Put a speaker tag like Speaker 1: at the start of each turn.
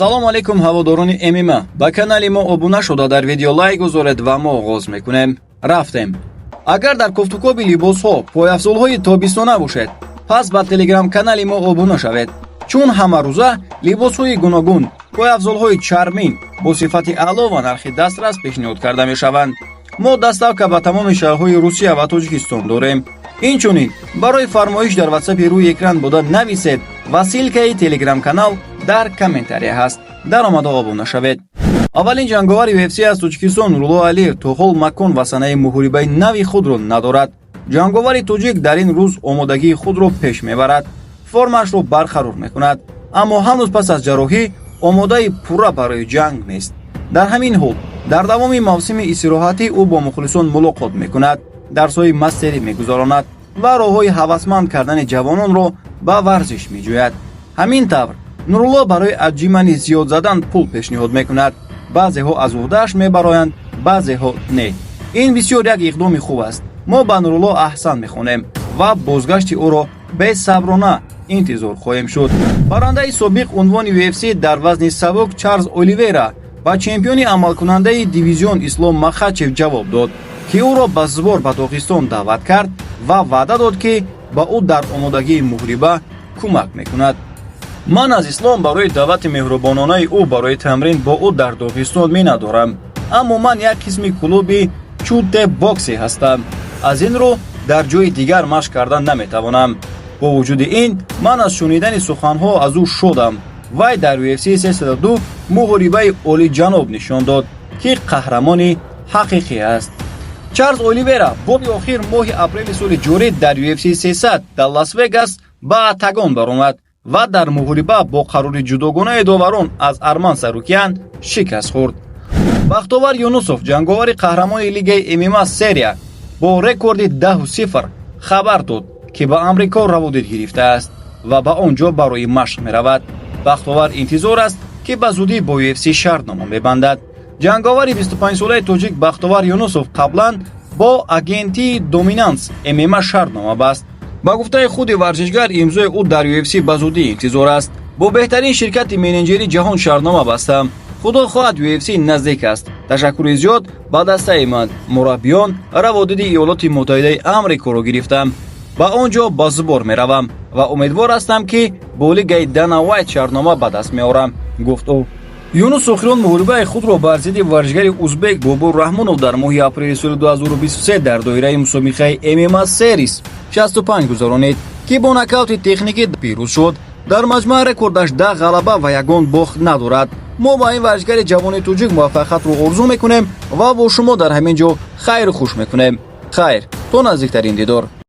Speaker 1: салом алейкум ҳаводорони ММА. Ба канали мо обуна шуда дар видео лайк гузоред ва мо оғоз мекунем. Рафтем. Агар дар кофтукоби либосҳо пойафзолҳои тобистона бошед, пас ба телеграм канали мо обуна шавед. Чун ҳамарӯза либосҳои гуногун, пойафзолҳои чармин бо сифати аъло ва нархи дастрас пешниҳод карда мешаванд. Мо даставка ба тамоми шаҳрҳои Русия ва Тоҷикистон дорем. Инчунин барои фармоиш дар WhatsApp рӯи экран буда нависед ва силкаи телеграм канал дар комментария ҳаст. Даромада обуна шавед. Аввалин ҷанговари UFC аз Тоҷикистон Нурулло Алиев то ҳол макон ва санаи муҳорибаи нави худро надорад. Ҷанговари тоҷик дар ин рӯз омодагии худро пеш мебарад, формашро барқарор мекунад, аммо ҳанӯз пас аз ҷарроҳӣ омодаи пурра барои ҷанг нест. Дар ҳамин ҳол дар давоми мавсими истироҳатӣ ӯ бо мухлисон мулоқот мекунад, дарсҳои мастерӣ мегузаронад ва роҳҳои ҳавасманд кардани ҷавононро ба варзиш меҷӯяд. ҳамин тавр Нурулло барои аҷимани зиёд задан пул пешниҳод мекунад. баъзеҳо аз уҳдааш мебароянд, баъзеҳо не. Ин бисёр як иқдоми хуб аст. мо ба Нурулло аҳсан мехонем ва бозгашти ӯро бесаброна интизор хоҳем шуд. барандаи собиқ унвони UFC дар вазни сабук Чарлз Оливейра ба чемпиони амалкунандаи дивизион Ислом Махачев ҷавоб дод, ки ӯро ба збор ба Дохистон даъват кард ва ваъда дод, ки ба ӯ дар омодагии муҳориба кӯмак мекунад. ман аз Ислом барои даъвати меҳрубононаи ӯ барои тамрин бо ӯ дар Дохистон менадорам, аммо ман як қисми клуби Чутте боксӣ ҳастам. аз ин рӯ дар ҷойи дигар машқ кардан наметавонам. бо вуҷуди ин ман аз шунидани суханҳо аз ӯ шодам. вай дар UFC 302 муҳорибаи олиҷаноб нишон дод, ки қаҳрамони ҳақиқӣ аст. Чарлз Оливейра боби охир моҳи апрели соли ҷорӣ дар UFC 300 дар Лас-Вегас ба атагон баромад ва дар муҳориба бо қарори ҷудогонаи доварон аз Арман Сарукян шикаст хӯрд. Бахтовар Юнусов, ҷанговари қаҳрамони лигаи ММА серия, бо рекорди 10-0 хабар дод, ки ба Амрико раводид гирифтааст ва ба он ҷо барои машқ меравад. Бахтовар интизор аст, ки ба зудӣ бо UFC шартнома мебандад. ҷанговари 25-солаи тоҷик Бахтовар Юнусов қаблан бо агентии Доминанс ММА шартнома баст. ба гуфтаи худи варзишгар, имзои ӯ дар UFC ба зудӣ интизор аст. бо беҳтарин ширкати менеҷерии ҷаҳон шартнома бастам. худо хоҳад, UFC наздик аст. ташаккури зиёд ба дастаи ман, мураббиён, раводиди Иёлоти Муттаҳидаи Амрикоро гирифтам. ба он ҷо ба збор меравам ва умедвор ҳастам, ки бо лигаи Дана Вайт шартнома ба даст меорам, гуфт ӯ. Юнус Охирон муҳорибаи худро бар зидди варзишгари узбек Бобур Раҳмонов дар моҳи апрели соли 2023 дар доираи мусобиқаи MMA Series 65 гузаронид, ки бо нокаути техникӣ пирӯз шуд. дар маҷмӯъ рекордаш 10 ғалаба ва ягон бохт надорад. мо ба ин варзишгари ҷавони тоҷик муваффақиятро орзу мекунем ва бо шумо дар ҳамин ҷо хайру хуш мекунем. хайр, то наздиктарин дидор.